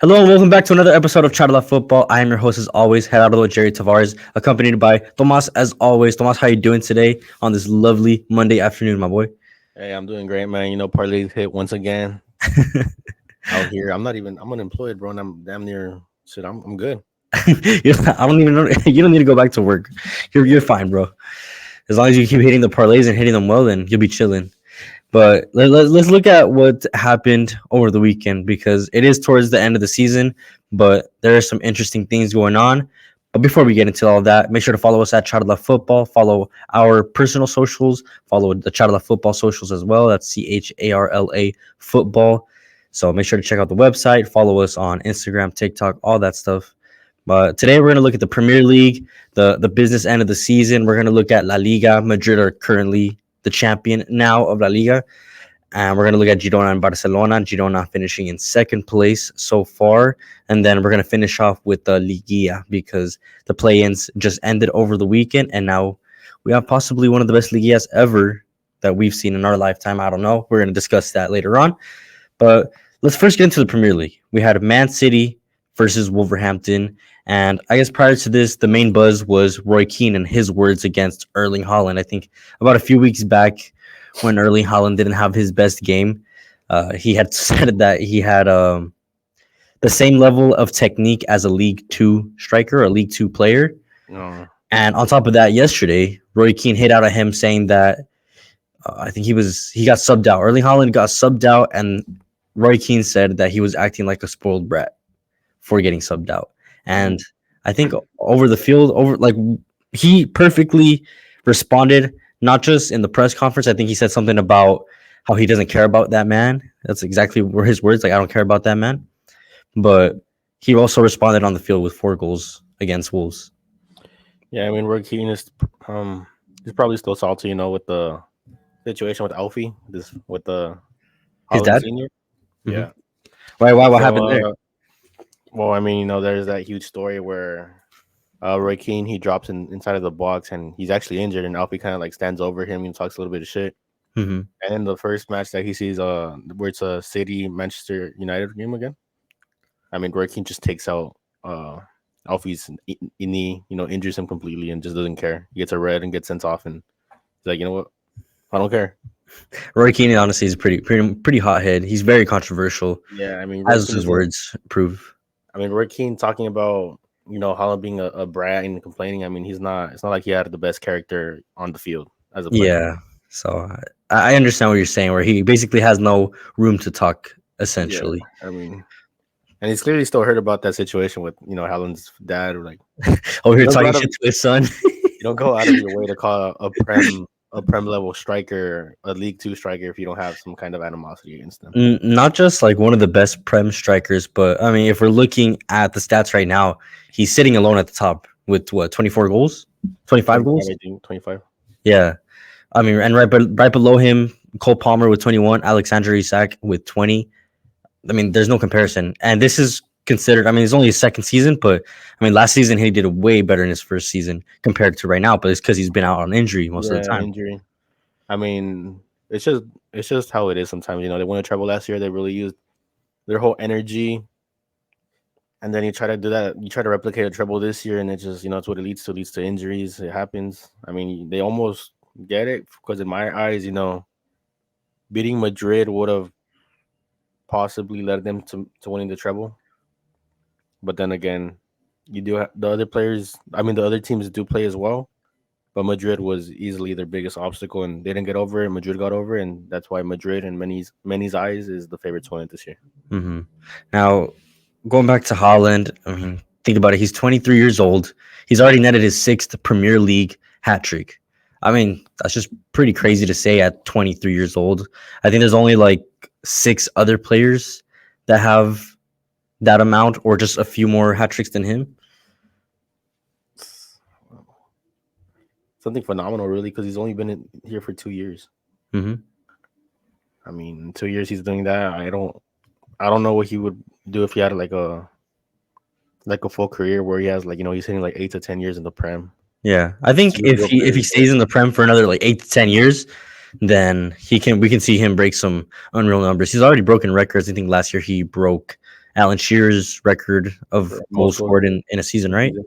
Hello and welcome back to another episode of CharlaFootball. I am your host as always, Gerardo Jerry Tavares, accompanied by Tomas as always. Tomas, how you doing today on this lovely Monday afternoon, my boy? Hey, I'm doing great, man. Parlay hit once again out here. I'm unemployed, bro, and I'm damn near shit. I'm good. I don't even know. You don't need to go back to work. You're fine, bro. As long as you keep hitting the parlays and hitting them well, then you'll be chilling. But let's look at what happened over the weekend because it is towards the end of the season, but there are some interesting things going on. But before we get into all that, make sure to follow us at Charla Football. Follow our personal socials. Follow the Charla Football socials as well. That's CHARLA Football. So make sure to check out the website. Follow us on Instagram, TikTok, all that stuff. But today we're going to look at the Premier League, the business end of the season. We're going to look at La Liga. Madrid are currently the champion now of La Liga. And we're going to look at Girona and Barcelona. Girona finishing in second place so far. And then we're going to finish off with the Liguilla because the play-ins just ended over the weekend. And now we have possibly one of the best Liguillas ever that we've seen in our lifetime. I don't know. We're going to discuss that later on. But let's first get into the Premier League. We had Man City versus Wolverhampton. And I guess prior to this, the main buzz was Roy Keane and his words against Erling Haaland. I think about a few weeks back when Erling Haaland didn't have his best game, he had said that he had the same level of technique as a League Two striker, a League Two player. No. And on top of that, yesterday, Roy Keane hit out at him saying that I think he got subbed out. Erling Haaland got subbed out, and Roy Keane said that he was acting like a spoiled brat for getting subbed out. And I think over the field, he perfectly responded, not just in the press conference. I think he said something about how he doesn't care about that man. That's exactly where his words, like, I don't care about that man. But he also responded on the field with 4 goals against Wolves. Yeah, I mean, Roy Keane is he's probably still salty, with the situation with Alfie, with the His Haaland dad? Senior. Mhm. Yeah. Why? What happened there? Well, I mean, there's that huge story where Roy Keane, he drops inside of the box and he's actually injured, and Alfie kind of like stands over him and talks a little bit of shit. Mm-hmm. And in the first match that he sees, where it's a City Manchester United game again, I mean, Roy Keane just takes out Alfie's knee, injures him completely and just doesn't care. He gets a red and gets sent off, and he's like, you know what, I don't care. Roy Keane honestly is pretty hothead. He's very controversial. Yeah, I mean, As his words prove. I mean, Roy Keane talking about Haaland being a brat and complaining. I mean, it's not like he had the best character on the field as a player. Yeah. So I understand what you're saying, where he basically has no room to talk, essentially. Yeah, I mean, and he's clearly still hurt about that situation with Haaland's dad. Or like, here talking shit to his son. You don't go out of your way to call a Prem level striker a League Two striker if you don't have some kind of animosity against them. Not just like one of the best Prem strikers, but I mean, if we're looking at the stats right now, he's sitting alone at the top with 24 goals, 25 goals, 25. Yeah, I mean, and right below him, Cole Palmer with 21, Alexander Isak with 20. I mean, there's no comparison, and this is considered. I mean, it's only his second season, but I mean, last season he did way better in his first season compared to right now. But it's because he's been out on injury most of the time. Injury. I mean, it's just how it is sometimes. They won a treble last year. They really used their whole energy, and then you try to do that. You try to replicate a treble this year, and it just it's what it leads to. Leads to injuries. It happens. I mean, they almost get it because in my eyes, beating Madrid would have possibly led them to winning the treble. But then again, you do have the other players. I mean, the other teams do play as well. But Madrid was easily their biggest obstacle, and they didn't get over it. Madrid got over it, and that's why Madrid, in many's eyes, is the favorite to win it this year. Mm-hmm. Now, going back to Haaland, I mean, think about it. He's 23 years old. He's already netted his 6th Premier League hat trick. I mean, that's just pretty crazy to say at 23 years old. I think there's only like 6 other players that have that amount or just a few more hat tricks than him. Something phenomenal, really, because he's only been here for 2 years. Mm-hmm. I mean, in 2 years he's doing that. I don't know what he would do if he had like a full career where he has he's hitting like 8 to 10 years in the Prem. Yeah, I think if he stays in the Prem for another like 8 to 10 years, then we can see him break some unreal numbers. He's already broken records. I think last year he broke Alan Shearer's record of For goals most goals scored in a season, this right? season.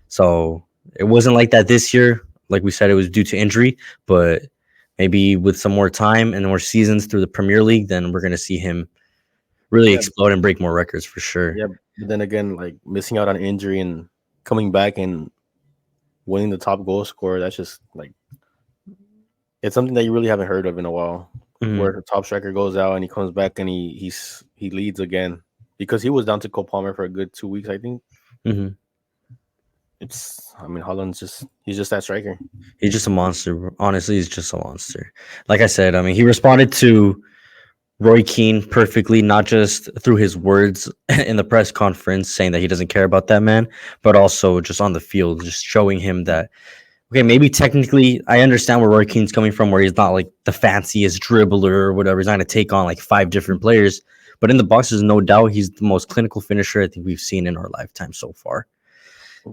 So it wasn't like that this year. Like we said, it was due to injury, but maybe with some more time and more seasons through the Premier League, then we're gonna see him really Yeah, explode and break more records for sure. yeah. But then again, like missing out on injury and coming back and winning the top goal scorer, that's just like it's something that you really haven't heard of in a while. Where Mhm, the top striker goes out and he comes back and he leads again because he was down to Cole Palmer for a good 2 weeks, I think. mhm. I mean, Holland's he's just that striker. He's just a monster. Honestly, he's just a monster. Like I said, I mean, he responded to Roy Keane perfectly, not just through his words in the press conference saying that he doesn't care about that man, but also just on the field, just showing him that, okay, maybe technically I understand where Roy Keane's coming from, where he's not like the fanciest dribbler or whatever. He's not going to take on like five different players. But in the box, there's no doubt he's the most clinical finisher I think we've seen in our lifetime so far.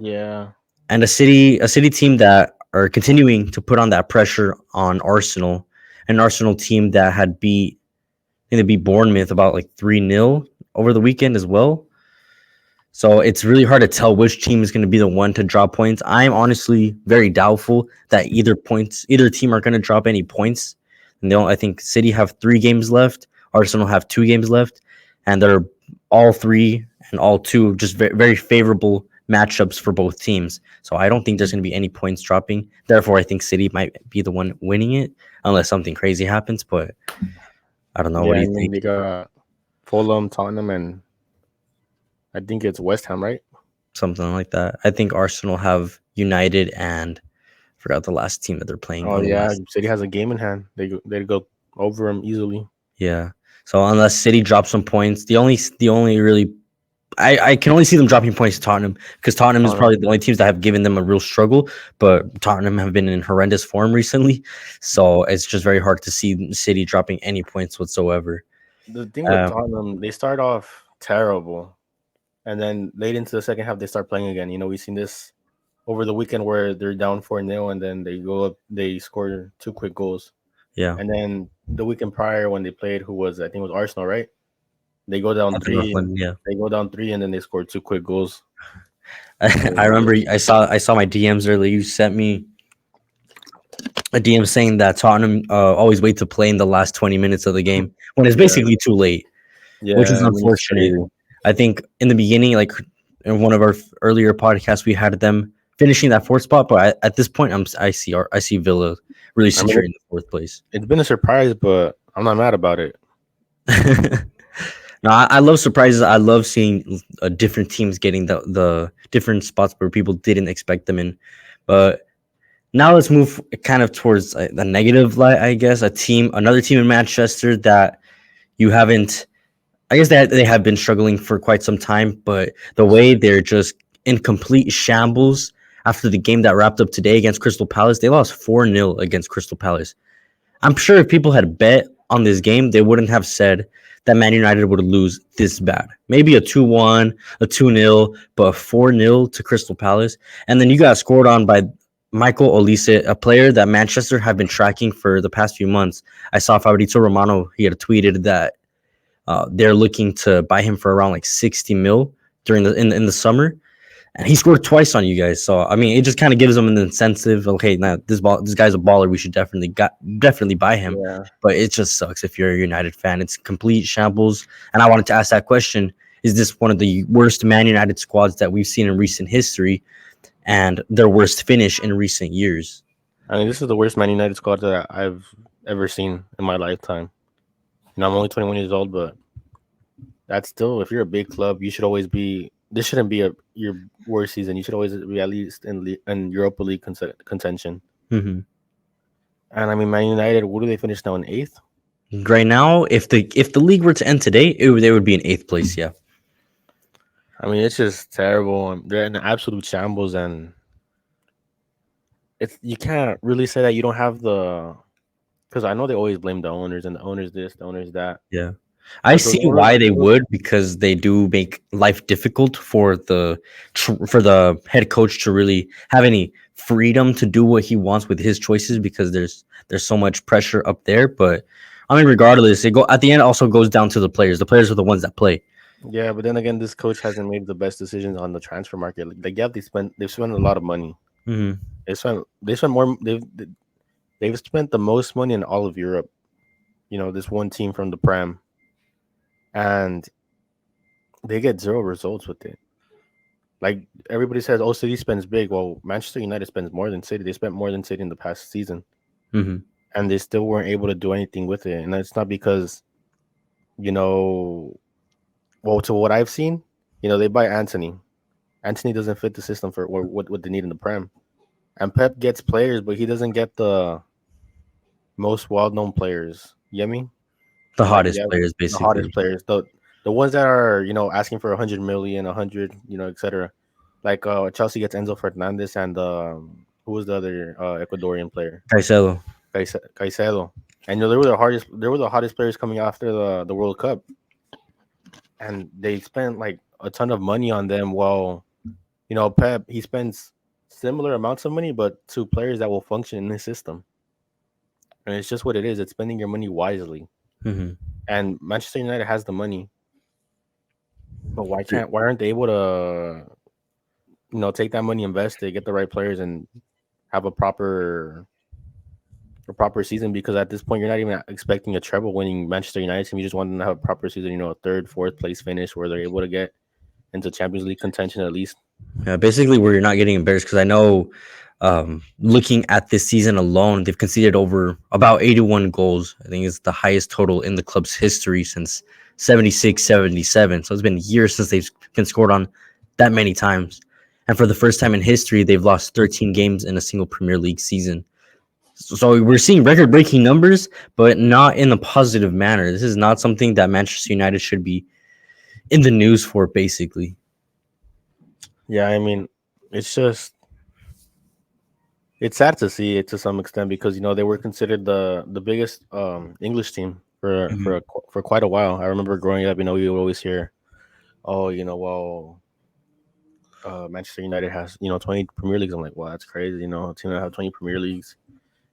Yeah. And a city team that are continuing to put on that pressure on Arsenal, an Arsenal team that had beat I think they beat Bournemouth about like 3-0 over the weekend as well. So it's really hard to tell which team is going to be the one to drop points. I'm honestly very doubtful that either team are going to drop any points. And I think City have 3 games left, Arsenal have 2 games left, and they're all three and all two just very, very favorable matchups for both teams. So I don't think there's going to be any points dropping. Therefore, I think City might be the one winning it unless something crazy happens. But I don't know. What Yeah, do I you mean think? they got Fulham, Tottenham, and I think it's West Ham, right? Something like that. I think Arsenal have United and forgot the last team that they're playing Oh on the yeah, last. City has a game in hand. They go over them easily. Yeah. So unless City drops some points, the only really I can only see them dropping points to Tottenham because Tottenham is Tottenham. probably the only teams that have given them a real struggle. But Tottenham have been in horrendous form recently, so it's just very hard to see City dropping any points whatsoever. The thing with Um, Tottenham, they start off terrible, and then late into the second half, they start playing again. You know, we've seen this over the weekend where they're down 4-0, and then they go up, they score 2 quick goals. yeah, And then the weekend prior, when they played, who was I think it was Arsenal, right? They go down after three, North and London, yeah. they go down three, and then they score 2 quick goals. I remember I saw my DMs earlier. You sent me a DM saying that Tottenham always wait to play in the last 20 minutes of the game when it's Yeah, basically too late, which is yeah, I mean it's unfortunate. crazy. I think in the beginning, like in one of our earlier podcasts, we had them finishing that fourth spot, but at this point, I see Villa really I mean, securing the fourth place. it's been a surprise, but I'm not mad about it. No, I love surprises. I love seeing different teams getting the different spots where people didn't expect them in. But now let's move kind of towards the negative light, I guess. Another team in Manchester that you haven't. I guess that they have been struggling for quite some time, but the way they're just in complete shambles after the game that wrapped up today against Crystal Palace, they lost 4-0 against Crystal Palace. I'm sure if people had bet on this game, they wouldn't have said that Man United would lose this bad. Maybe a 2-1, a 2-0, but a 4-0 to Crystal Palace. And then you got scored on by Michael Olise, a player that Manchester have been tracking for the past few months. I saw Fabrizio Romano, he had tweeted that they're looking to buy him for around like 60 mil during in the summer, and he scored twice on you guys. So I mean, it just kind of gives them an incentive. Okay, now this guy's a baller. We should definitely buy him. Yeah, But it just sucks if you're a United fan. It's complete shambles. And I wanted to ask that question: is this one of the worst Man United squads that we've seen in recent history, and their worst finish in recent years? I mean this is the worst Man United squad that I've ever seen in my lifetime. You know, I'm only 21 years old, but that's still if you're a big club, you should always be. This shouldn't be your worst season. You should always be at least in Europa League contention. Mm-hmm. And I mean, Man United, what do they finish now in eighth? Right now, if the league were to end today, they would be in eighth place. Yeah. I mean, it's just terrible. They're in absolute shambles, and it's you can't really say that you don't have the because I know they always blame the owners and the owners this, the owners that. Yeah. I But those see owners, why they would because they do make life difficult for the head coach to really have any freedom to do what he wants with his choices because there's so much pressure up there. But I mean, regardless, at the end also goes down to the players. The players are the ones that play. Yeah, but then again, this coach hasn't made the best decisions on the transfer market. Like yeah, they've spent a lot of money. Hmm. They spent more. They've spent the most money in all of Europe. This one team from the Prem, and they get zero results with it. Like everybody says, oh, City spends big. Well, Manchester United spends more than City. They spent more than City in the past season, Hmm. and they still weren't able to do anything with it. And that's not because you know, well, to what I've seen, they buy Anthony. Anthony doesn't fit the system for what they need in the Prem. And Pep gets players, but he doesn't get the most well-known players. You get me? The Like hottest yeah, players, the hottest basically. players, the ones that are asking for 100 million, 100, etc. Like Chelsea gets Enzo Fernandez and who was the other Ecuadorian player? Caicedo. Caicedo. And they were the hottest players coming after the World Cup, and they spent like a ton of money on them. While Pep, he spends similar amounts of money, but to players that will function in his system. And it's just what it is. It's spending your money wisely. Hmm. And Manchester United has the money, but why aren't they able to take that money, invest it, get the right players, and have a proper season? Because at this point, you're not even expecting a treble winning Manchester United team. You just want them to have a proper season, a third, fourth place finish where they're able to get into Champions League contention at least. Yeah, basically where you're not getting embarrassed because I know, looking at this season alone, they've conceded over about 81 goals. I think it's the highest total in the club's history since 76, 77. So it's been years since they've been scored on that many times. And for the first time in history, they've lost 13 games in a single Premier League season. So we're seeing record-breaking numbers, but not in a positive manner. This is not something that Manchester United should be in the news for, basically. Yeah, I mean, it's just it's sad to see it to some extent because they were considered the biggest English team Mhm. for quite a while. I remember growing up, we would always hear, oh, well, Manchester United has 20 Premier Leagues. I'm like, wow, that's crazy. A team that have 20 Premier Leagues,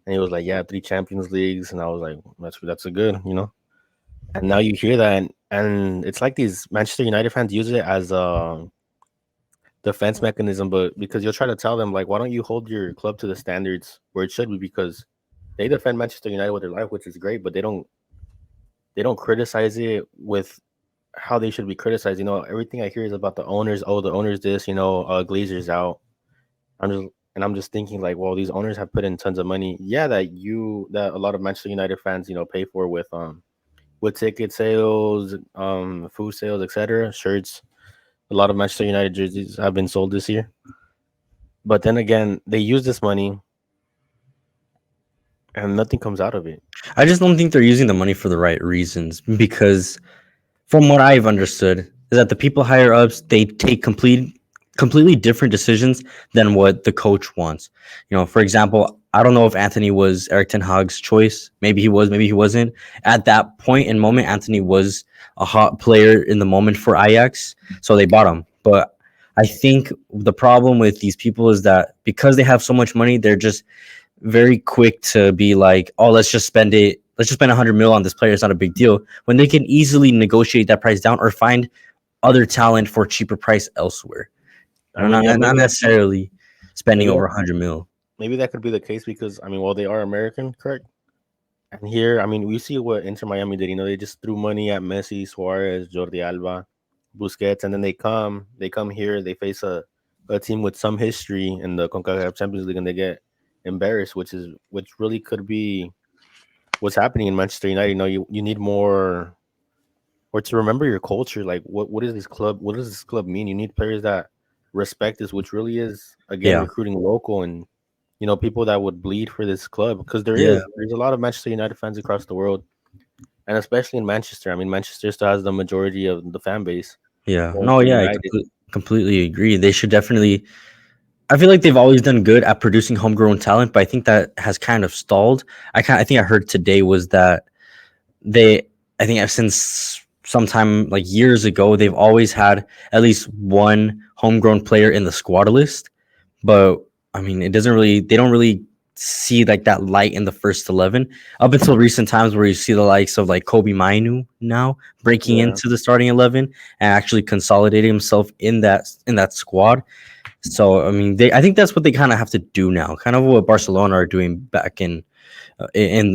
and he was like, yeah, 3 Champions Leagues, and I was like, that's a good. And now you hear that, and it's like these Manchester United fans use it as a defense mechanism, but because you'll try to tell them like, why don't you hold your club to the standards where it should be? Because they defend Manchester United with their life, which is great, but they don't criticize it with how they should be criticized. Everything I hear is about the owners. Oh, the owners this, Glazer's out. I'm just thinking like, well, these owners have put in tons of money. Yeah, that a lot of Manchester United fans, pay for with ticket sales, food sales, etc., shirts. A lot of Manchester United jerseys have been sold this year. But then again, they use this money and nothing comes out of it. I just don't think they're using the money for the right reasons because from what I've understood is that the people higher ups they take completely different decisions than what the coach wants. For example, I don't know if Anthony was Eric Ten Hag's choice. Maybe he was, maybe he wasn't. At that point in moment, Anthony was a hot player in the moment for Ajax, so they bought him. But I think the problem with these people is that because they have so much money, they're just very quick to be like, oh, let's just spend it. Let's just spend 100 mil on this player. It's not a big deal. When they can easily negotiate that price down or find other talent for a cheaper price elsewhere. I mean, yeah, Not necessarily spending maybe over that 100 mil. maybe that could be the case because I mean, well, they are American, correct? And here, I mean, we see what Inter Miami did. They just threw money at Messi, Suarez, Jordi Alba, Busquets, and then they come here, they face a team with some history in the CONCACAF Champions League, and they get embarrassed, which really could be what's happening in Manchester United. You need more, or to remember your culture. Like, what is this club? What does this club mean? You need players that respect this, which really is again Yeah. recruiting local and people that would bleed for this club because Yeah. there's a lot of Manchester United fans across the world, and especially in Manchester. I mean, Manchester still has the majority of the fan base Yeah. going No, for yeah, United. completely agree. They should definitely. I feel like they've always done good at producing homegrown talent, but I think that has kind of stalled. I think I heard today was that they I think since sometime like years ago they've always had at least one homegrown player in the squad list, but I mean it doesn't really they don't really see like that light in the first 11 up until recent times where you see the likes of like Kobe Mainu now breaking Yeah. into the starting 11 and actually consolidating himself in that squad. So I mean, I think that's what they kind of have to do now, kind of what Barcelona are doing back in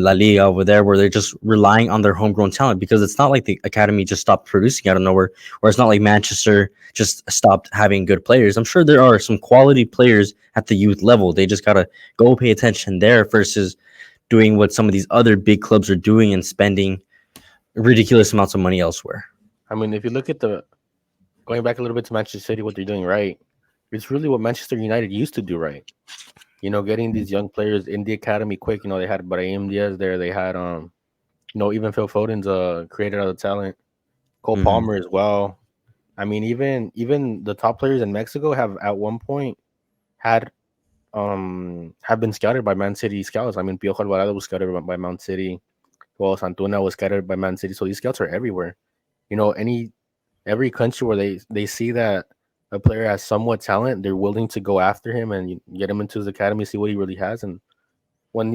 La Liga over there, where they're just relying on their homegrown talent because it's not like the academy just stopped producing out of nowhere, or it's not like Manchester just stopped having good players. I'm sure there are some quality players at the youth level. They just gotta go pay attention there versus doing what some of these other big clubs are doing and spending ridiculous amounts of money elsewhere. I mean, if you look at the going back a little bit to Manchester City, what they're doing right, it's really what Manchester United used to do right. Getting these young players in the academy quick. They had Brahim Diaz there. They had even Phil Foden's created out of talent. Cole Mhm. Palmer as well. I mean, even the top players in Mexico have at one point had have been scouted by Man City scouts. I mean, Piojo Alvarado was scouted by Man City. Well, Santuna was scouted by Man City. So these scouts are everywhere. Every country where they see that a player has somewhat talent, they're willing to go after him and get him into his academy, see what he really has. And when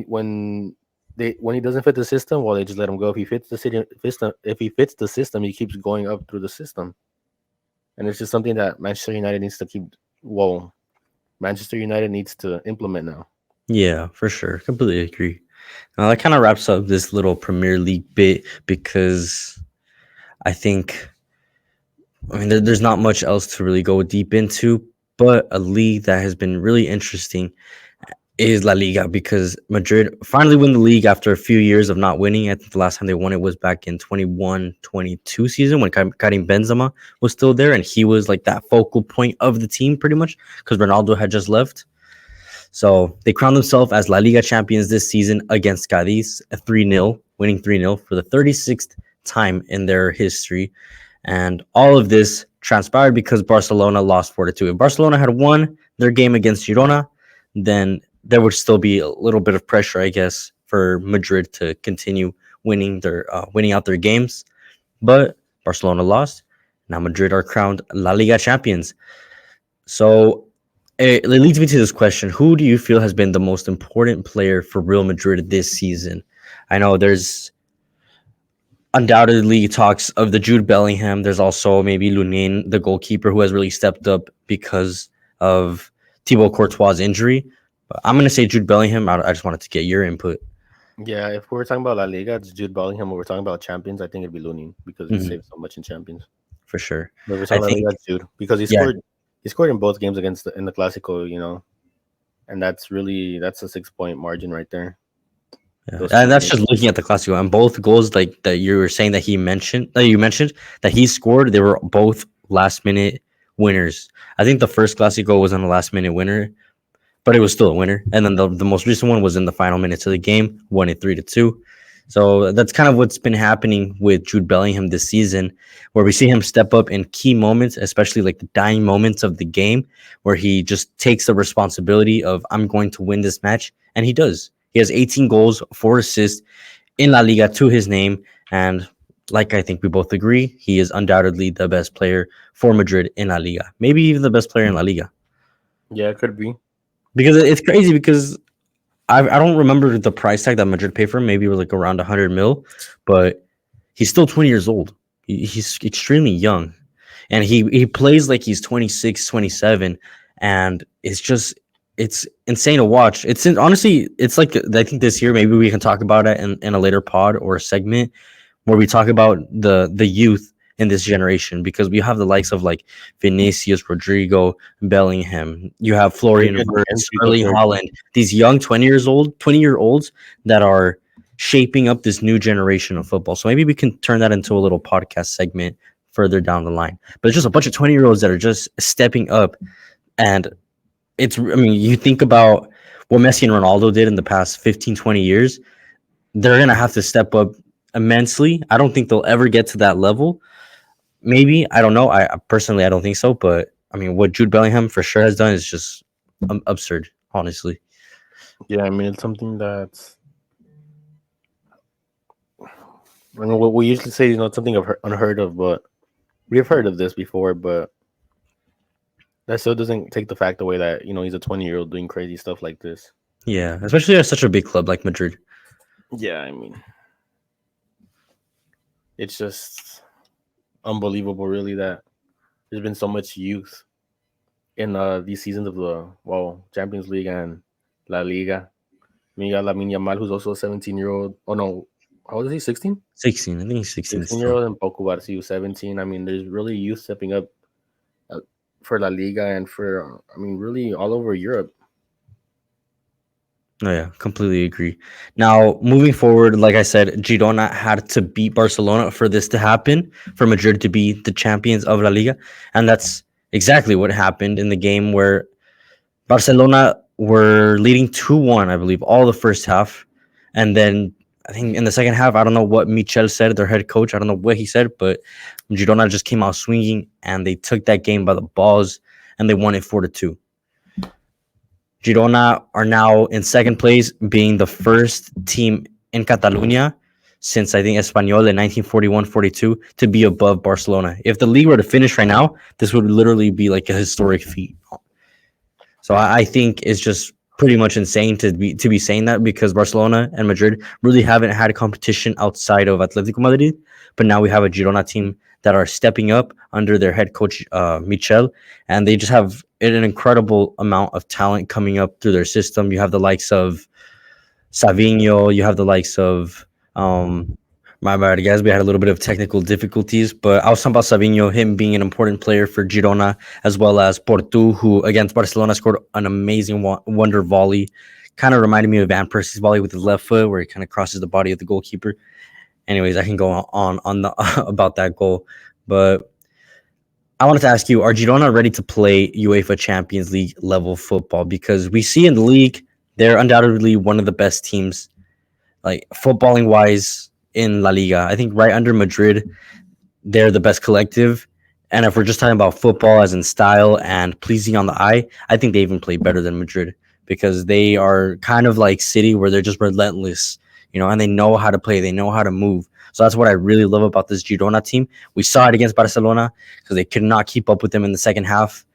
he doesn't fit the system, well, they just let him go. If he fits the system, he keeps going up through the system. And it's just something that Manchester United needs to keep. Well, Manchester United needs to implement now. Yeah, for sure. Completely agree. Now that kind of wraps up this little Premier League bit because I think, I mean, there's not much else to really go deep into, but a league that has been really interesting is La Liga because Madrid finally win the league after a few years of not winning. I think the last time they won it was back in 21-22 season when Karim Benzema was still there and he was like that focal point of the team pretty much because Ronaldo had just left. So they crowned themselves as La Liga champions this season against Cadiz, 3-0, winning 3-0 for the 36th time in their history. And all of this transpired because Barcelona lost 4-2. If Barcelona had won their game against Girona, then there would still be a little bit of pressure, I guess, for Madrid to continue winning out their games. But Barcelona lost. Now Madrid are crowned La Liga champions. So it leads me to this question: who do you feel has been the most important player for Real Madrid this season? I know there's undoubtedly talks of the Jude Bellingham. There's also maybe Lunin, the goalkeeper, who has really stepped up because of Thibaut Courtois' injury. But I'm going to say Jude Bellingham. I just wanted to get your input. Yeah, if we're talking about La Liga, it's Jude Bellingham. When we're talking about champions, I think it'd be Lunin because he Mhm, saved so much in champions. for sure. But if we're I talking La think, Liga, it's Jude because yeah, he scored in both games in the Clásico, and that's a 6 point margin right there. yeah. Those two And that's games. just looking at the Clasico. And both goals like that you were saying that you mentioned that he scored, they were both last minute winners. I think the first Clasico was on a last minute winner, but it was still a winner. And then the most recent one was in the final minutes of the game, won it 3-2. So that's kind of what's been happening with Jude Bellingham this season, where we see him step up in key moments, especially like the dying moments of the game, where he just takes the responsibility of I'm going to win this match, and he does. He has 18 goals, 4 assists in La Liga to his name, and like I think we both agree, he is undoubtedly the best player for Madrid in La Liga, maybe even the best player in La Liga. Yeah, it could be. Because it's crazy because I don't remember the price tag that Madrid paid for him. Maybe it was like around 100 mil, but he's still 20 years old. He's extremely young, and he plays like he's 26, 27, and it's insane to watch. Honestly, it's like I think this year maybe we can talk about it in a later pod or a segment where we talk about the youth in this generation because we have the likes of like Vinicius, Rodrigo, Bellingham. You have Florian David Wirtz, Entry's up Erling there. Haaland. These young 20-year-olds that are shaping up this new generation of football. So maybe we can turn that into a little podcast segment further down the line. But it's just a bunch of 20-year-olds that are just stepping up. And you think about what Messi and Ronaldo did in the past 15, 20 years, they're going to have to step up immensely. I don't think they'll ever get to that level. Maybe, I don't know. I personally, I don't think so. But I mean, what Jude Bellingham for sure has done is just absurd, honestly. Yeah, I mean it's something that's. I mean, what we usually say, it's something unheard of, but we've heard of this before. But that still doesn't take the fact away that he's a 20-year-old doing crazy stuff like this. Yeah, especially at such a big club like Madrid. Yeah, I mean, it's just unbelievable, really, that there's been so much youth in these seasons of the Champions League and La Liga. I mean, you got Lamine Yamal, who's also a 17-year-old. Oh no, how old is he? 16? 16, I think he's 16 16-year still. old, and Poku Barsi, who's 17. I mean, there's really youth stepping up uh, for La Liga and for I mean, really all over Europe. Oh yeah, completely agree. Now, moving forward, like I said, Girona had to beat Barcelona for this to happen, for Madrid to be the champions of La Liga, and that's exactly what happened in the game where Barcelona were leading 2-1, I believe, all the first half. And then I think in the second half, I don't know what Michel said, their head coach. I don't know what he said, but Girona just came out swinging and they took that game by the balls and they won it 4-2. Girona are now in second place, being the first team in Catalonia since I think Espanyol in 1941-42 to be above Barcelona. If the league were to finish right now, this would literally be like a historic feat. So I think it's just pretty much insane to be saying that because Barcelona and Madrid really haven't had a competition outside of Atletico Madrid, but now we have a Girona team that are stepping up under their head coach Michel, and they just have an incredible amount of talent coming up through their system. You have the likes of Savinho, you have the likes of my bad, guys. We had a little bit of technical difficulties, but I was talking about Savinho, him being an important player for Girona, as well as Portu, who against Barcelona scored an amazing wonder volley. Kind of reminded me of Van Persie's volley with his left foot, where he kind of crosses the body of the goalkeeper. Anyways, I can go on the about that goal, but I wanted to ask you: are Girona ready to play UEFA Champions League level football? Because we see in the league they're undoubtedly one of the best teams, like footballing wise, in La Liga. I think right under Madrid, they're the best collective. And if we're just talking about football as in style and pleasing on the eye, I think they even play better than Madrid because they are kind of like City where they're just relentless, and they know how to play, they know how to move. So that's what I really love about this Girona team. We saw it against Barcelona because they could not keep up with them in the second half.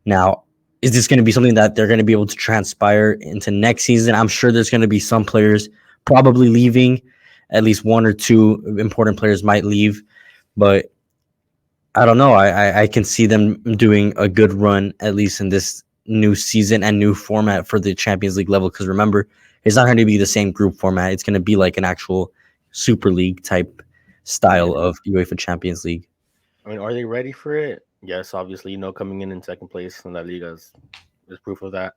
Now, is this going to be something that they're going to be able to transpire into next season? I'm sure there's going to be some players probably leaving. At least one or two important players might leave, but I don't know. I can see them doing a good run at least in this new season and new format for the Champions League level. Because remember, it's not going to be the same group format. It's going to be like an actual Super League type style Yeah. of UEFA Champions League. I mean, are they ready for it? Yes, obviously, coming in second place in La Liga is proof of that.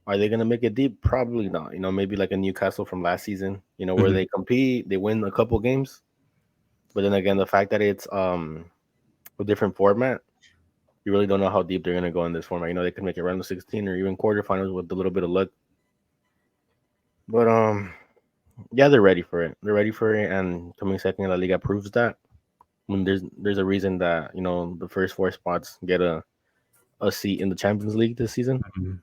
Are they gonna make it deep? Probably not. Maybe like a Newcastle from last season. Where Mhm. they compete, they win a couple games, but then again, the fact that it's a different format, you really don't know how deep they're gonna go in this format. They could make it round of 16 or even quarterfinals with a little bit of luck. But yeah, they're ready for it. They're ready for it, and coming second in La Liga proves that. I mean, there's a reason that the first four spots get a seat in the Champions League this season, Mhm.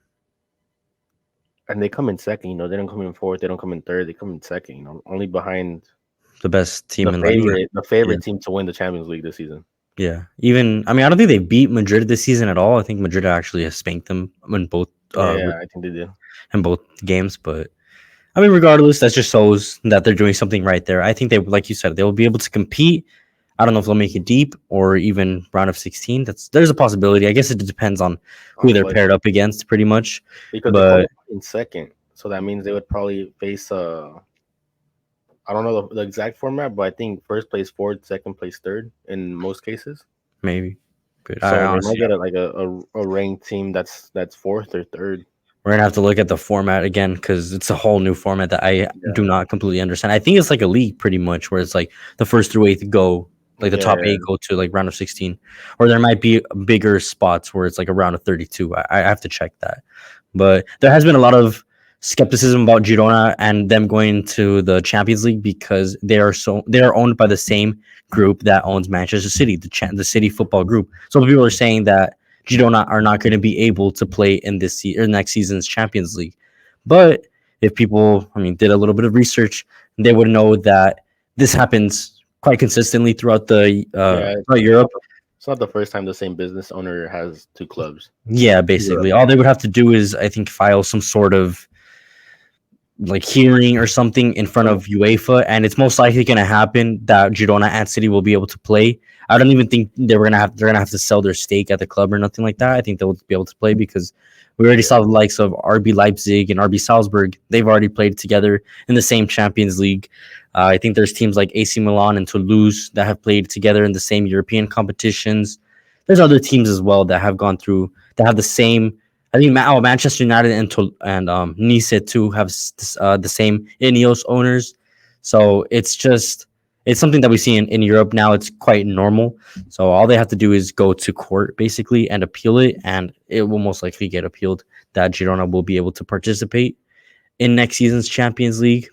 and they come in second. They don't come in fourth, they don't come in third, they come in second. Only behind The best the team in La Liga. favorite, the Yeah. favorite team to win the Champions League this season. Yeah. Even, I mean, I don't think they beat Madrid this season at all. I think Madrid actually has spanked them in both Yeah, I think they do. in both games, but I mean, regardless, that just shows that they're doing something right there. I think they, like you said, they will be able to compete. I don't know if they'll make it deep or even round of 16. There's a possibility. I guess it depends on who On they're what paired up against, pretty much. because they But qualify in second, so that means they would probably face I don't know the exact format, but I think first place fourth, second place third in most cases. maybe. But I So they might honestly, get a ranked team that's fourth or third. we're gonna have to look at the format again because it's a whole new format that I do Yeah, not completely understand. I think it's like a league, pretty much, where it's like the first through eighth go, like the top yeah. eight go to like round of 16, or there might be bigger spots where it's like a round of 32. I have to check that. But there has been a lot of skepticism about Girona and them going to the Champions League because they are owned by the same group that owns Manchester City, the City Football Group. So people are saying that Girona are not going to be able to play in or next season's Champions League. But if people, I mean, did a little bit of research, they would know that this happens quite consistently Yeah, throughout Europe. it's not the first time the same business owner has two clubs. Yeah, Europe. basically, all they would have to do is, I think, file some sort of like hearing or something in front of UEFA, and it's most likely going to happen that Girona and City will be able to play. I don't even think they're gonna have to sell their stake at the club or nothing like that. I think they'll be able to play because we already saw the likes of RB Leipzig and RB Salzburg. They've already played together in the same Champions League. I think there's teams like AC Milan and Toulouse that have played together in the same European competitions. There's other teams as well that have gone through that have the same. I think Manchester United and Nice too have the same Ineos owners. So it's something that we see in Europe now. It's quite normal. So all they have to do is go to court basically and appeal it, and it will most likely get appealed. That Girona will be able to participate in next season's Champions League,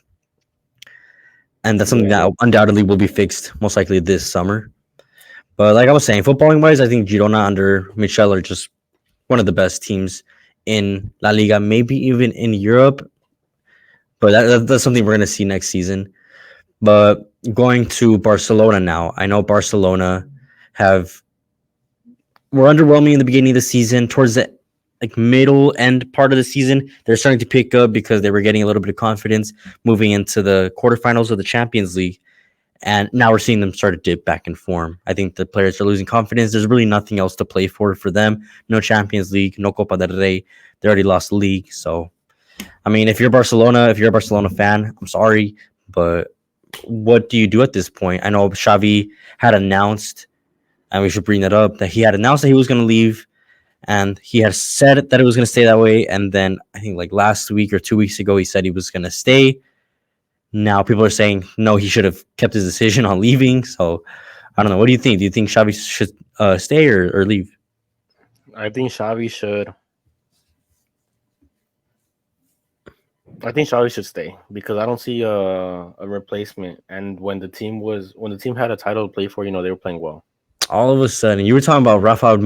and that's something that undoubtedly will be fixed most likely this summer. But like I was saying, footballing wise, I think Girona under Michel are just one of the best teams in La Liga, maybe even in Europe. But that's something we're going to see next season. But going to Barcelona now, I know Barcelona were underwhelming in the beginning of the season. Towards the like middle end part of the season, they're starting to pick up because they were getting a little bit of confidence moving into the quarterfinals of the Champions League. And now we're seeing them start to dip back in form. I think the players are losing confidence. There's really nothing else to play for them. No Champions League, no Copa del Rey. They already lost the league. So, I mean, if you're a Barcelona fan, I'm sorry, but what do you do at this point? I know Xavi had announced, and we should bring that up, that he had announced that he was going to leave, and he had said that it was going to stay that way. And then I think like last week or 2 weeks ago, he said he was going to stay. Now people are saying no, he should have kept his decision on leaving. So I don't know. What do you think? Do you think Xavi should stay or leave? I think Xavi should. I think Xavi should stay because I don't see a replacement. And when the team had a title to play for, they were playing well. All of a sudden, you were talking about Rafa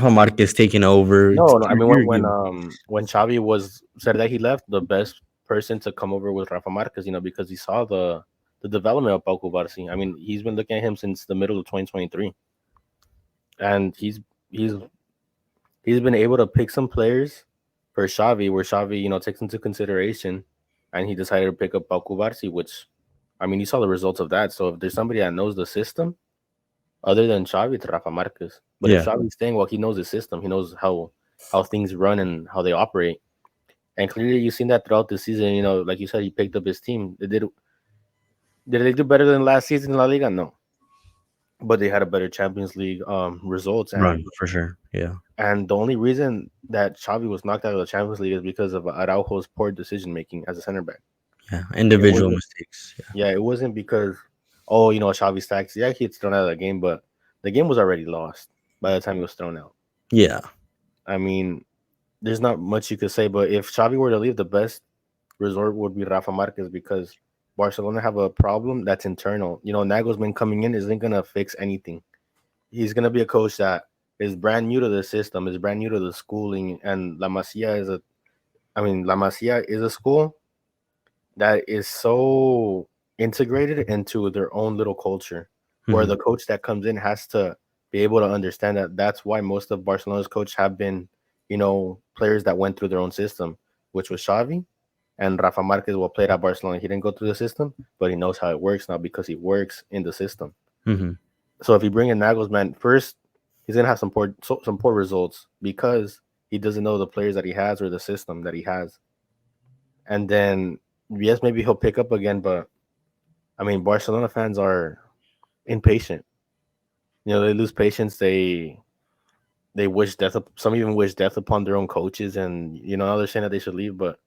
Marquez taking over. No. I mean, when Xavi said that he left, the best person to come over was Rafa Marquez, because he saw the development of Pau Cubarsí. I mean, he's been looking at him since the middle of 2023, and he's been able to pick some players for Xavi, where Xavi, takes into consideration, and he decided to pick up Pau Cubarsí, which, I mean, you saw the results of that. So if there's somebody that knows the system, other than Xavi, it's Rafa Marquez. But if Xavi's staying, well, he knows the system. He knows how things run and how they operate. And clearly, you've seen that throughout the season. Like you said, he picked up his team. Did they do better than last season in La Liga? No. But they had a better Champions League results. Run, for sure, yeah. And the only reason that Xavi was knocked out of the Champions League is because of Araujo's poor decision-making as a center back. Yeah, individual mistakes. Yeah, it wasn't because, Xavi's tax. Yeah, he gets thrown out of the game, but the game was already lost by the time he was thrown out. Yeah. I mean, there's not much you could say, but if Xavi were to leave, the best resort would be Rafa Marquez because Barcelona have a problem that's internal. Nagelsmann coming in isn't going to fix anything. He's going to be a coach that is brand new to the system, is brand new to the schooling, and La Masia is a school that is so integrated into their own little culture, where the coach that comes in has to be able to understand that. That's why most of Barcelona's coaches have been, players that went through their own system, which was Xavi, and Rafa Marquez played at Barcelona. He didn't go through the system, but he knows how it works now because he works in the system. Mm-hmm. So if you bring in Nagelsmann, first, he's going to have some poor results because he doesn't know the players that he has or the system that he has. And then, yes, maybe he'll pick up again, but, I mean, Barcelona fans are impatient. They lose patience. They wish death. Some even wish death upon their own coaches, and now they're saying that they should leave. But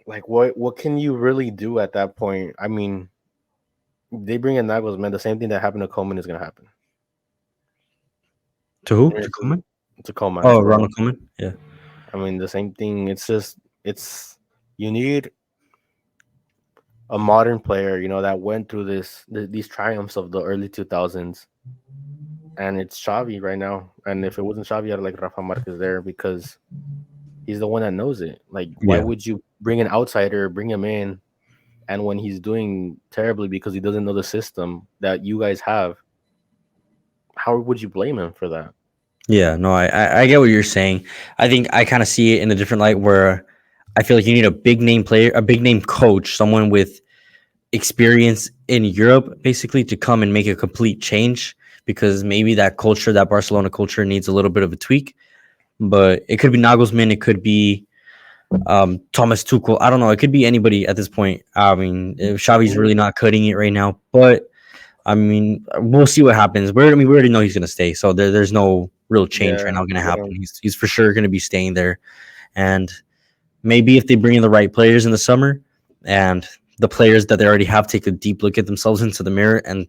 like, what can you really do at that point? I mean, they bring in Nagelsmann. The same thing that happened to Koeman is going to happen. To who? To Koeman? To Koeman. Oh, Ronald Koeman. Yeah. I mean, the same thing. You need a modern player, that went through these triumphs of the early 2000s. And it's Xavi right now. And if it wasn't Xavi, I'd like Rafa Marquez there because he's the one that knows it. Like, why would you bring an outsider, bring him in, and when he's doing terribly because he doesn't know the system that you guys have, how would you blame him for that? Yeah, no, I get what you're saying. I think I kind of see it in a different light where I feel like you need a big name player, a big name coach, someone with experience in Europe, basically, to come and make a complete change. Because maybe that culture, that Barcelona culture, needs a little bit of a tweak. But it could be Nagelsmann, it could be Thomas Tuchel. I don't know. It could be anybody at this point. I mean, Xavi's really not cutting it right now, but I mean, we'll see what happens. We already know he's going to stay, so there's no real change right Yeah, now going to yeah, happen. He's for sure going to be staying there, and maybe if they bring in the right players in the summer, and the players that they already have take a deep look at themselves into the mirror and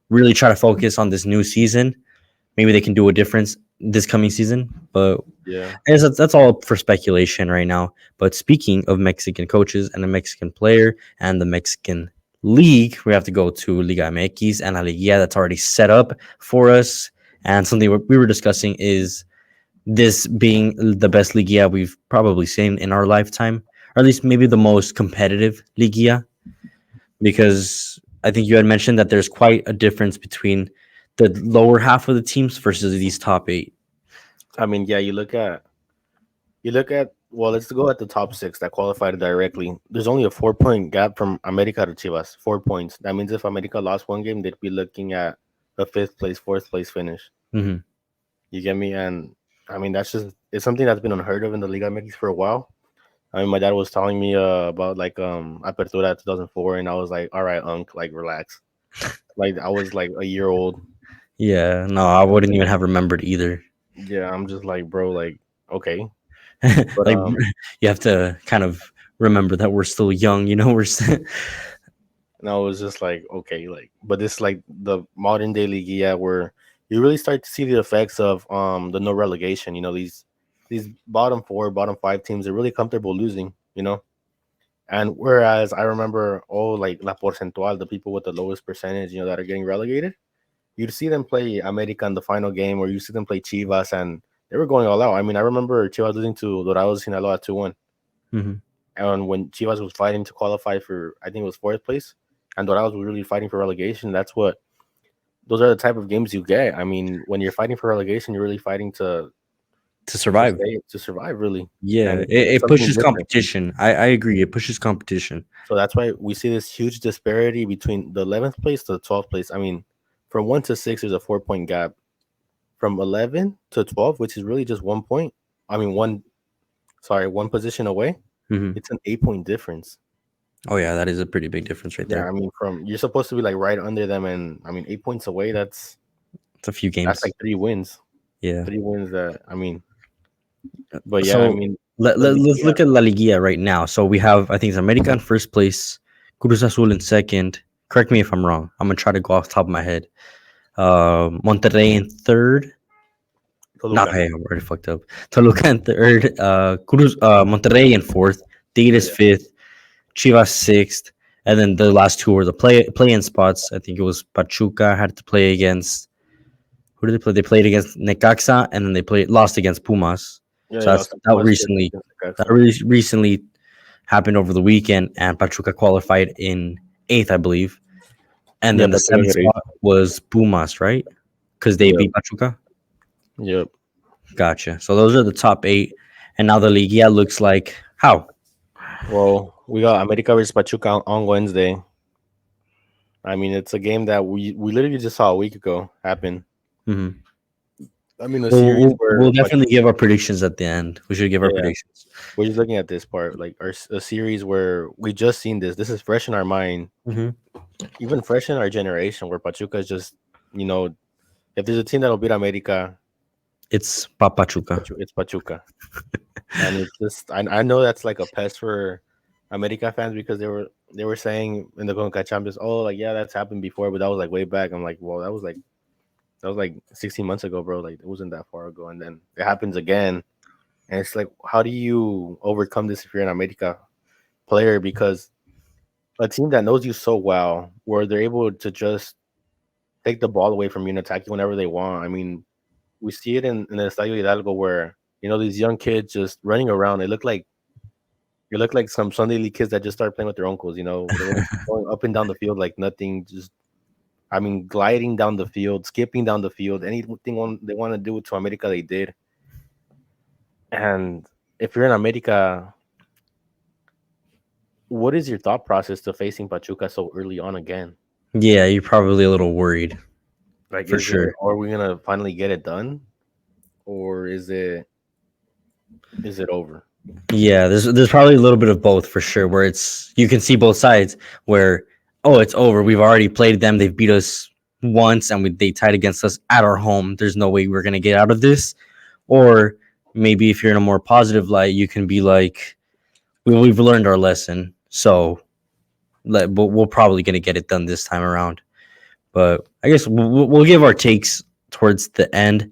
really try to focus on this new season, maybe they can do a difference this coming season. But yeah. I guess that's all for speculation right now. But speaking of Mexican coaches and a Mexican player and the Mexican league, we have to go to Liga MX and La Liguilla that's already set up for us. And something we were discussing is this being the best Liguilla we've probably seen in our lifetime, or at least maybe the most competitive Liguilla, because I think you had mentioned that there's quite a difference between the lower half of the teams versus these top eight. I mean, yeah, you look at well, let's go at the top six that qualified directly. There's only a 4 point gap from America to Chivas. 4 points. That means if America lost one game, they'd be looking at a fifth place, fourth place finish. Mm-hmm. You get me? And I mean, it's something that's been unheard of in the Liga MX for a while. I mean, my dad was telling me about like Apertura 2004, and I was like, all right, Unc, like relax. Like I was like a year old. Yeah, no, I wouldn't even have remembered either. Yeah, I'm just like, bro, like okay, but Like you have to kind of remember that we're still young, and I was just like, okay, like, but this like the modern day Liguilla where you really start to see the effects of the no relegation. These bottom four, bottom five teams are really comfortable losing. And whereas I remember, like La Porcentual, the people with the lowest percentage, that are getting relegated, you'd see them play America in the final game, or you see them play Chivas, and they were going all out. I mean, I remember Chivas losing to Dorados Sinaloa 2-1. Mhm. And when Chivas was fighting to qualify for, I think it was fourth place, and Dorados was really fighting for relegation, those are the type of games you get. I mean, when you're fighting for relegation, you're really fighting To to survive. stay, to survive, really. Yeah, And it it's something pushes different. competition. I agree. It pushes competition. So that's why we see this huge disparity between the 11th place to the 12th place. I mean, from 1 to 6, there's a 4 point gap. From 11 to 12, which is really just 1 point. I mean, one position away. Hmm. It's an 8 point difference. Oh yeah, that is a pretty big difference right Yeah, there. I mean, you're supposed to be like right under them, and I mean, 8 points away. It's a few That's games. like 3 wins. Yeah. 3 wins. That I mean, but yeah, I So mean, the let's Liguilla. look at La Liguilla right now. So we have, I think it's America in first place, Cruz Azul in second. Correct me if I'm wrong. I'm gonna try to go off the top of my head. Monterrey in third. No, Toluca. hey, I already fucked up. Toluca in third. Monterrey in fourth. Tigres Yeah, fifth. Chivas sixth. And then the last two were the play-in spots. I think it was Pachuca had to play against. Who did they play? They played against Necaxa, and then they lost against Pumas. yeah, So they lost to Pumas against that Necaxa. recently happened over the weekend, and Pachuca qualified in eighth, I believe. And Yeah, then the Pachuca seventh got 8. spot was Pumas, right? Because they Yep, beat Pachuca. yep. Gotcha. So those are the top eight, and now the Liga looks like how. Well, we got America versus Pachuca on Wednesday. I mean, it's a game that we literally just saw a week ago happen. Mhm. I mean, a We'll, series we'll, where we'll definitely give our predictions at the end. We should give yeah, our yeah. predictions. We're just looking at this part, like a series where we just seen this. This is fresh in our mind, Hmm. even fresh in our generation, where Pachuca is just, you know, if there's a team that'll beat America, It's it's Pachuca. Pachuca. It's Pachuca. And it's just, I know that's like a pest for America fans because they were saying in the Conca Champions, oh, like yeah, that's happened before, but that was like way back. I'm like, well, that was like 16 months ago, bro. Like it wasn't that far ago, and then it happens again, and it's like, how do you overcome this if you're an America player? Because a team that knows you so well, where they're able to just take the ball away from you and attack you whenever they want. I mean, we see it in the Estadio Hidalgo where these young kids just running around. They look like some Sunday league kids that just start playing with their uncles. They were going up and down the field like nothing. Just I mean, gliding down the field, skipping down the field, anything they want to do to America, they did. And if you're in America, what is your thought process to facing Pachuca so early on again? Yeah, you're probably a little worried Like, for is it, sure. are we gonna finally get it done, or is it over? Yeah, there's probably a little bit of both for sure, where it's you can see both sides. Where oh, it's over. We've already played them. They've beat us once, and they tied against us at our home. There's no way we're gonna get out of this. Or maybe if you're in a more positive light, you can be like, we've learned our lesson, so but we're probably gonna get it done this time around. But I guess we'll give our takes towards the end.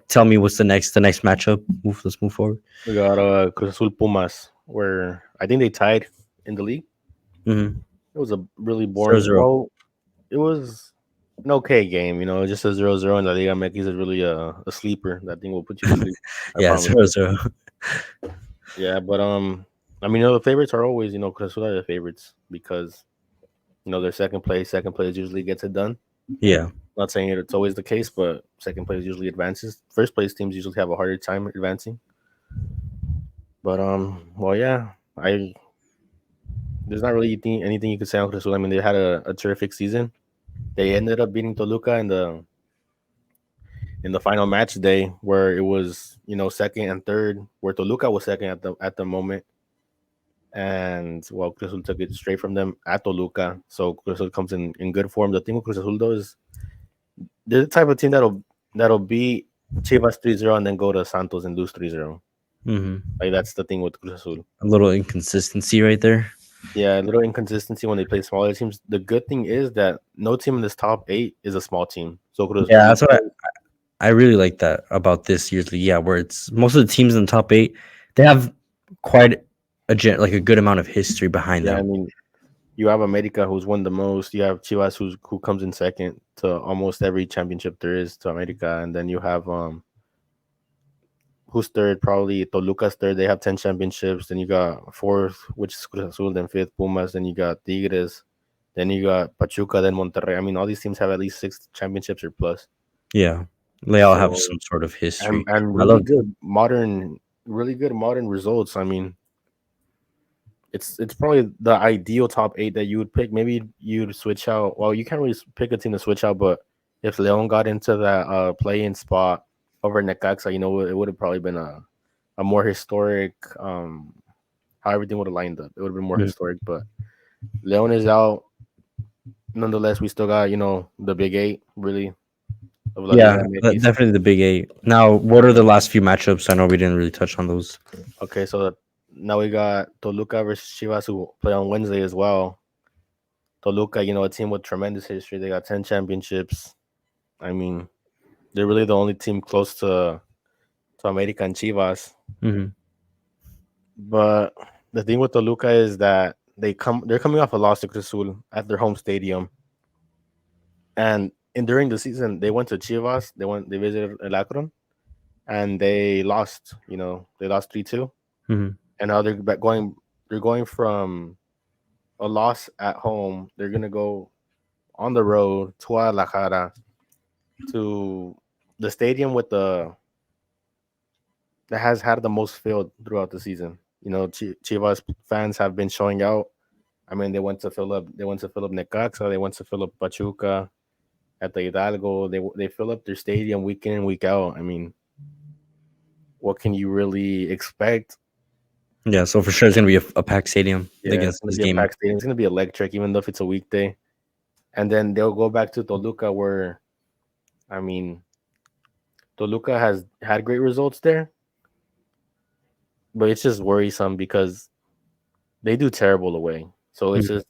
Tell me what's the next matchup. Let's move forward. We got Cruz Azul Pumas, where I think they tied in the league. Mm-hmm. It was a really Zero boring. zero. Well, it was an okay game, just a 0-0, and the Liga MX is really a sleeper. That thing will put you to sleep. I Yeah, promise. 0-0. Yeah, but I mean, the favorites are always, Cruz Azul are the favorites because they're second place. Second place usually gets it done. Yeah, Not saying it's always the case, but second place usually advances. First place teams usually have a harder time advancing. But well, yeah, I there's not really anything you could say on Cruz Azul. I mean, they had a terrific season. They ended up beating Toluca in the final match day, where it was second and third, where Toluca was second at the moment, and well, Cruz Azul took it straight from them at Toluca. So Cruz Azul comes in good form. The thing with Cruz Azul though is they're the type of team that'll beat Chivas 3-0 and then go to Santos and lose 3-0. mm-hmm. Like, that's the thing with Cruz Azul. A little inconsistency right there. Yeah, a little inconsistency when they play smaller teams. The good thing is that no team in this top 8 is a small team. So Cruz Yeah, Azul, that's what I really like that about this year's league. Yeah, where it's most of the teams in the top 8, they have quite like a good amount of history behind yeah, I them. mean, you have America, who's won the most. You have Chivas, who comes in second to almost every championship there is to America, and then you have who's third? Probably Toluca's third. They have 10 championships. Then you got fourth, which is Cruz Azul. Then fifth, Pumas. Then you got Tigres. Then you got Pachuca. Then Monterrey. I mean, all these teams have at least 6 championships or plus. Yeah, they all have So some sort of and history. and I love. really good modern results. I mean, it's probably the ideal top 8 that you would pick. Maybe you'd switch out. Well, you can't really pick a team to switch out, but if Leon got into that play-in spot over Necaxa, it would have probably been a more historic how everything would have lined up. It would have been more Mhm. historic, but Leon is out. Nonetheless, we still got the big 8 really of La Yeah, Liga MX. definitely the big 8. Now, what are the last few matchups? I know we didn't really touch on those. Okay, so now we got Toluca versus Chivas, who play on Wednesday as well. Toluca, a team with tremendous history. They got 10 championships. I mean, they're really the only team close to America and Chivas. Mm-hmm. But the thing with Toluca is that they're coming off a loss to Cruz Azul at their home stadium. And during the season, they went to Chivas. They visited El Akron, and they lost. They lost 3-2. Mm-hmm. And now they're going from a loss at home. They're gonna go on the road to Guadalajara, to the stadium that has had the most filled throughout the season. Chivas fans have been showing out. I mean, they went to Philip Necaxa, they went to Philip Pachuca at the Hidalgo. They fill up their stadium week in and week out. I mean, what can you really expect? Yeah, so for sure it's gonna be a packed stadium Yeah, it's against gonna this be a game. packed stadium. It's gonna be electric, even though if it's a weekday. And then they'll go back to Toluca, where I mean, Toluca has had great results there, but it's just worrisome because they do terrible away. So it's Mhm.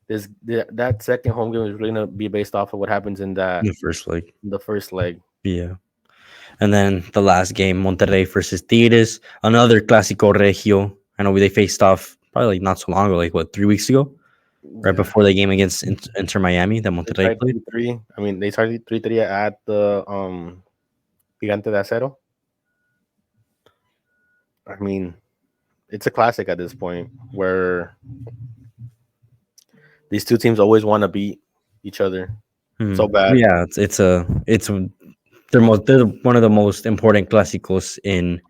just that second home game is really gonna be based off of what happens in The first leg. the first leg. Yeah. And then the last game, Monterrey versus Tigres, another Clásico Regio. I know they faced off probably like not so long ago, like what, 3 weeks ago, right Yeah, before the game against Inter Miami that they Monterrey tied played. 3-3. I mean, they tied 3-3 at the Gigante de Acero. I mean, it's a classic at this point where these two teams always want to beat each other so bad. Yeah, they're one of the most important clásicos in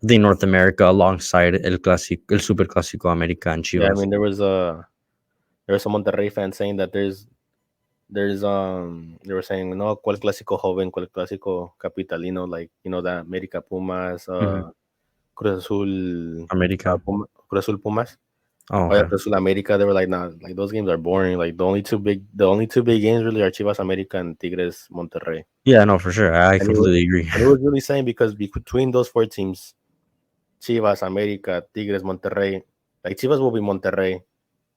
the North America alongside El Super Clásico America and Yeah, I Chivas. mean there was some Monterrey fans saying that there's they were saying no cuál clásico joven, cuál clásico capitalino, like that America Pumas, Mhm. Cruz Azul, America. Cruz Azul Pumas. Oh, Oh yeah, okay. Cruz Azul America. They were like, nah, like those games are boring. Like the only two big games really are Chivas America and Tigres Monterrey. Yeah, no, for sure. I And he was completely agree. and he was really saying because between those four teams, Chivas America, Tigres Monterrey, like Chivas will be Monterrey,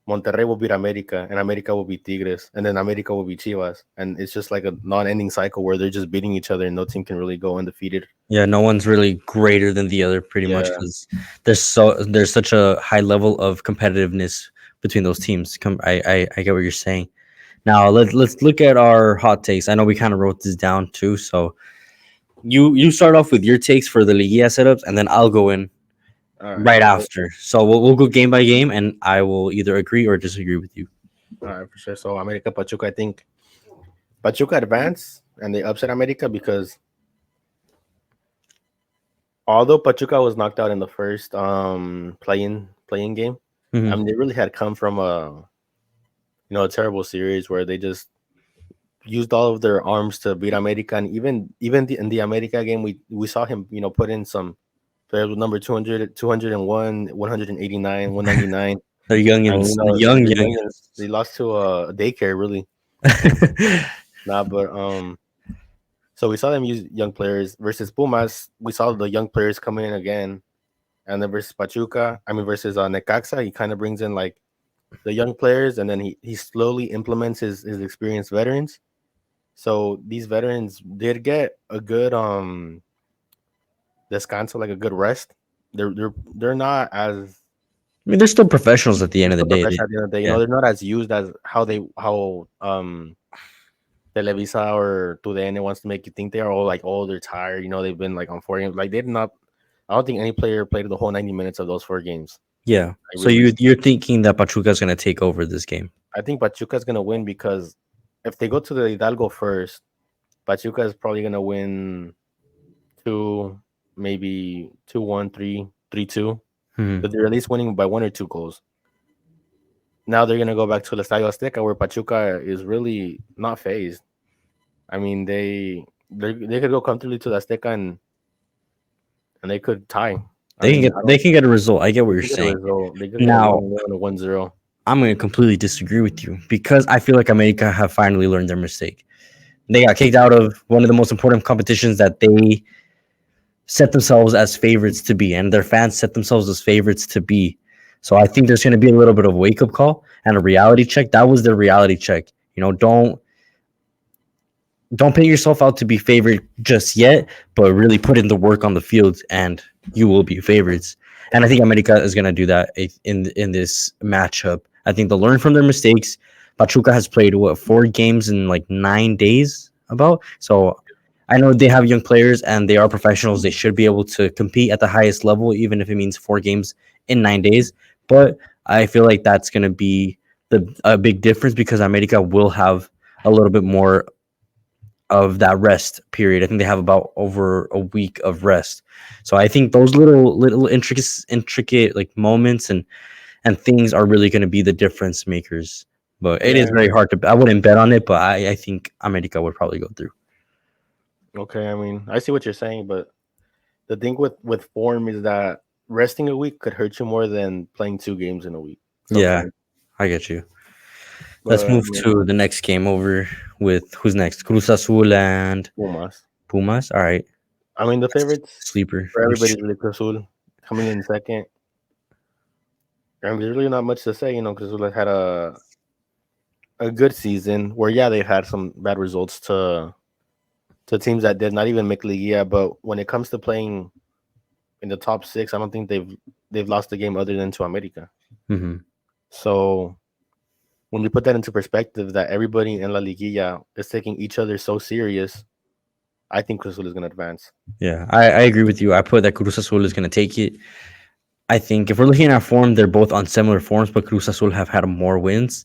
Monterrey will beat America, and America will beat Tigres, and then America will beat Chivas, and it's just like a non-ending cycle where they're just beating each other, and no team can really go undefeated. Yeah, no one's really greater than the other, pretty much, Yeah. because there's such a high level of competitiveness between those teams. I get what you're saying. Now let's look at our hot takes. I know we kind of wrote this down too, so you start off with your takes for the Liguilla setups, and then I'll go in All right. right after. So we'll go game by game, and I will either agree or disagree with you. All right, for sure. So America Pachuca, I think Pachuca advanced and they upset America because although Pachuca was knocked out in the first playing game, I Hmm. mean they really had come from a terrible series where they just used all of their arms to beat America, and in the America game we saw him put in some players with number 200, 201, 189, 199, They're and youngins, young the young. youngins they lost to a daycare really. Nah, but so we saw them use young players versus Pumas. We saw the young players come in again, and then versus Pachuca. I mean versus Necaxa, he kind of brings in like the young players, and then he slowly implements his experienced veterans. So these veterans did get a good descanso, like a good rest. They're not as I mean, they're still professionals at the end of the the day. professional at the end of the day. Yeah, They're not as used as how Televisa or TUDN wants to make you think they are all like, oh, they're tired. They've been like on 4 games. Like they did not. I don't think any player played the whole 90 minutes of those 4 games. yeah. I So really, you're thinking that Pachuca's gonna take over this game? I think Pachuca's gonna win because if they go to the Hidalgo first, Pachuca is probably gonna win two, maybe 2-1, 3-2. Hmm. But they're at least winning by 1 or 2 goals. Now they're gonna go back to the Estadio Azteca where Pachuca is really not phased. I mean, they could go comfortably to the Azteca and they could tie. I mean, I They don't. can get a result. I get what They you're could get a saying. result. They could get a Now 1-1 or 1-0. I'm gonna completely disagree with you because I feel like America have finally learned their mistake. They got kicked out of one of the most important competitions that they set themselves as favorites to be, and their fans set themselves as favorites to be. So I think there's going to be a little bit of wake up call and a reality check. That was their reality check. Don't paint yourself out to be favored just yet, but really put in the work on the field, and you will be favorites. And I think America is going to do that in this matchup. I think they'll learn from their mistakes. Pachuca has played 4 games in like 9 days, about. So I know they have young players and they are professionals. They should be able to compete at the highest level, even if it means 4 games in 9 days. But I feel like that's going to be a big difference because America will have a little bit more of that rest period. I think they have about over a week of rest. So I think those little intricate like moments and things are really going to be the difference makers. But it is Yeah. very hard to. I wouldn't bet on it, but I think America would probably go through. Okay. I mean, I see what you're saying, but the thing with form is that resting a week could hurt you more than playing 2 games in a week Yeah, sometimes. I get you. Let's But I move mean, to the next game over with who's next? Cruz Azul and Pumas. Pumas. All right, I mean, the favorites sleeper. for everybody's really Cruz Azul coming in second. And there's really not much to say, Cruz Azul has had a good season where yeah they've had some bad results to teams that did not even make Liguilla, but when it comes to playing in the top 6, I don't think they've lost a game other than to America. Mm-hmm. So when you put that into perspective, that everybody in La Liguilla is taking each other so serious, I think Cruz Azul is going to advance. Yeah, I agree with you. I put that Cruz Azul is going to take it. I think if we're looking at form, they're both on similar forms, but Cruz Azul have had more wins,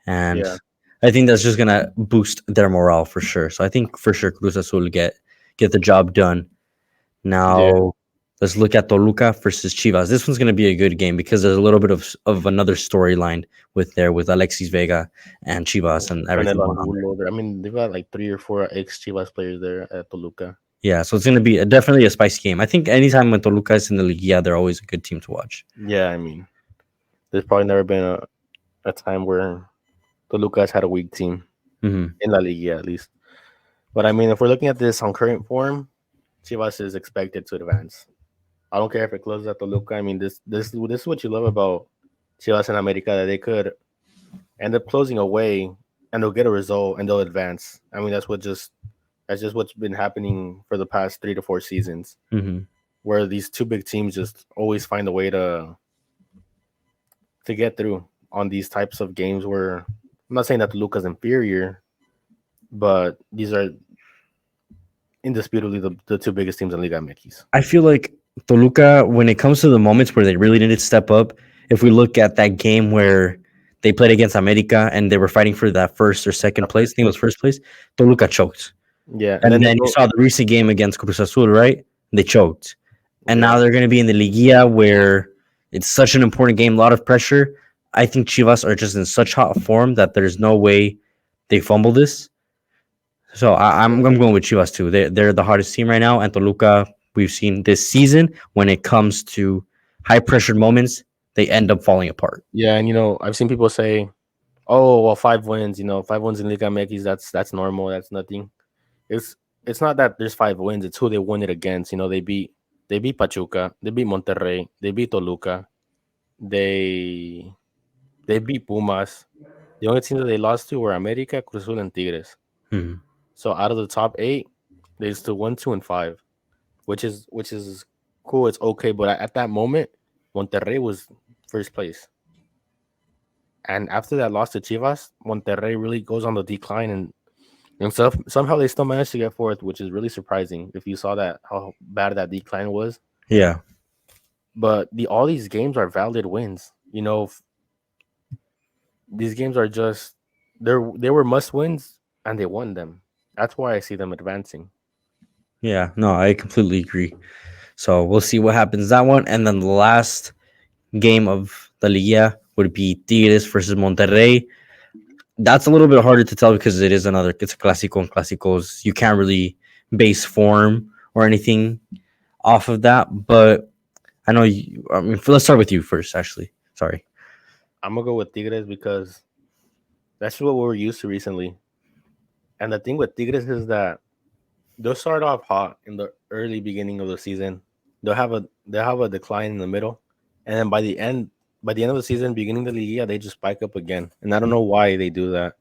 and Yeah, I think that's just gonna boost their morale for sure. So I think for sure Cruz Azul get the job done. yeah. Now let's look at Toluca versus Chivas. This one's going to be a good game because there's a little bit of another storyline with Alexis Vega and Chivas and everything Canelo going on there. Angulo. I mean, they've got like 3 or 4 ex Chivas players there at Toluca. Yeah, so it's going to be definitely a spicy game. I think anytime when Toluca is in the Liguilla, they're always a good team to watch. Yeah, I mean, there's probably never been a time where Toluca has had a weak team Hmm. in La Liga at least. But I mean, if we're looking at this on current form, Chivas is expected to advance. I don't care if it closes at Toluca. I mean, this is what you love about Chivas and America, that they could end up closing away and they'll get a result and they'll advance. I mean, that's just what's been happening for the past 3 to 4 seasons, Hmm. where these two big teams just always find a way to get through on these types of games. Where I'm not saying that Toluca's inferior, but these are indisputably the two biggest teams in Liga MX. I feel like Toluca, when it comes to the moments where they really needed to step up, if we look at that game where they played against America and they were fighting for that first or second place, I think it was first place, Toluca choked. Yeah, and And then they then you go, saw the recent game against Cruz Azul, right? They choked. And yeah, now they're going to be in the Liguilla where it's such an important game, a lot of pressure. I think Chivas are just in such hot form that there's no way they fumble this. So I'm going with Chivas too. They're the hardest team right now, and Toluca we've seen this season when it comes to high pressured moments, they end up falling apart. yeah, and I've seen people say, "Oh, well, 5 wins. 5 wins in Liga MX. That's normal. That's nothing." It's it's not that there's 5 wins. It's who they won it against. They beat Pachuca. They beat Monterrey. They beat Toluca. They they beat Pumas. The only teams that they lost to were America, Cruz Azul, and Tigres. Mhm. So out of the top 8, they still 1, 2, and 5, which is cool. It's okay, but at that moment, Monterrey was first place, and after that loss to Chivas, Monterrey really goes on the decline, and somehow they still managed to get fourth, which is really surprising if you saw that how bad that decline was. Yeah, But all these games are valid wins. These games are just they were must wins and they won them. That's why I see them advancing. yeah. No, I completely agree. So we'll see what happens that one, and then the last game of the Liga would be Tigres versus Monterrey. That's a little bit harder to tell because it's a Clásico, and Clásicos you can't really base form or anything off of that. But I know you. I mean, let's start with you first. Actually, sorry. I'm gonna go with Tigres because that's what we were used to recently. And the thing with Tigres is that they'll start off hot in the early beginning of the season. They'll have a decline in the middle, and then by the end of the season, beginning of the Liga, they just spike up again. And I don't know why they do that.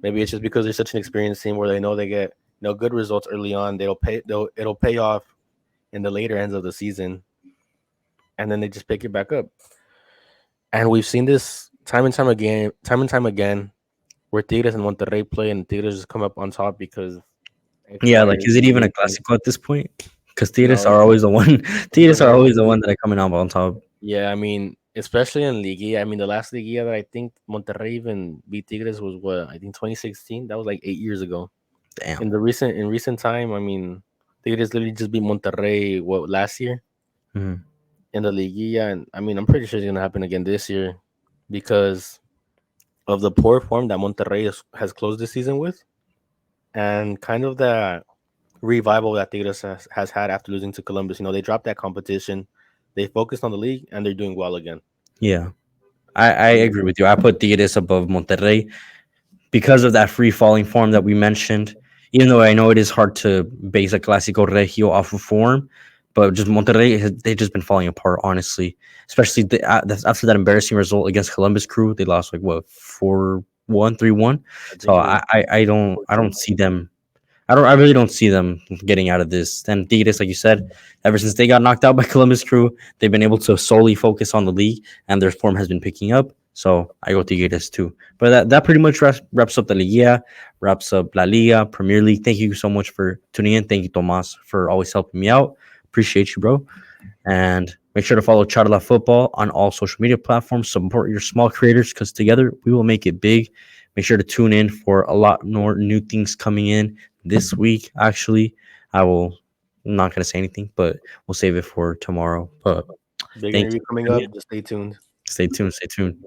Maybe it's just because they're such an experienced team where they know they get good results early on. It'll pay off in the later ends of the season, and then they just pick it back up. And we've seen this time and time again, where Tigres and Monterrey play, and Tigres just come up on top because X, Yeah, Y, like or is it Z even a reasons. Clásico at this point? Because Tigres No, are always the one. it's a Tigres are very always the one that are coming out on top. yeah. I mean, especially in Liguilla. I mean, the last Liguilla that I think Monterrey even beat Tigres was what, I think 2016. That was like 8 years ago. Damn. In recent time, I mean, Tigres literally just beat Monterrey last year Mhm. in the Liguilla, and I mean, I'm pretty sure it's gonna happen again this year because of the poor form that Monterrey has closed this season with, and kind of the revival that Tigres has had after losing to Columbus. They dropped that competition, they focused on the league, and they're doing well again. Yeah, I agree with you. I put Tigres above Monterrey because of that free falling form that we mentioned. Even though I know it is hard to base a Clásico Regio off of form, but just Monterrey, they've just been falling apart, honestly. Especially after that embarrassing result against Columbus Crew, they lost like what 4-1, 3-1. I So think it was I 14. don't see them. I really don't see them getting out of this. And Tigres, like you said, ever since they got knocked out by Columbus Crew, they've been able to solely focus on the league, and their form has been picking up. So I go Tigres too. But that pretty much wraps up the Liga, wraps up La Liga, Premier League. Thank you so much for tuning in. Thank you, Tomas, for always helping me out. Appreciate you, bro. And make sure to follow Charla Football on all social media platforms. Support your small creators because together we will make it big. Make sure to tune in for a lot more new things coming in this week. Actually, I will I'm not gonna say anything, but we'll save it for tomorrow. But Big thank interview coming you. up. Just stay tuned. Stay tuned. Stay tuned.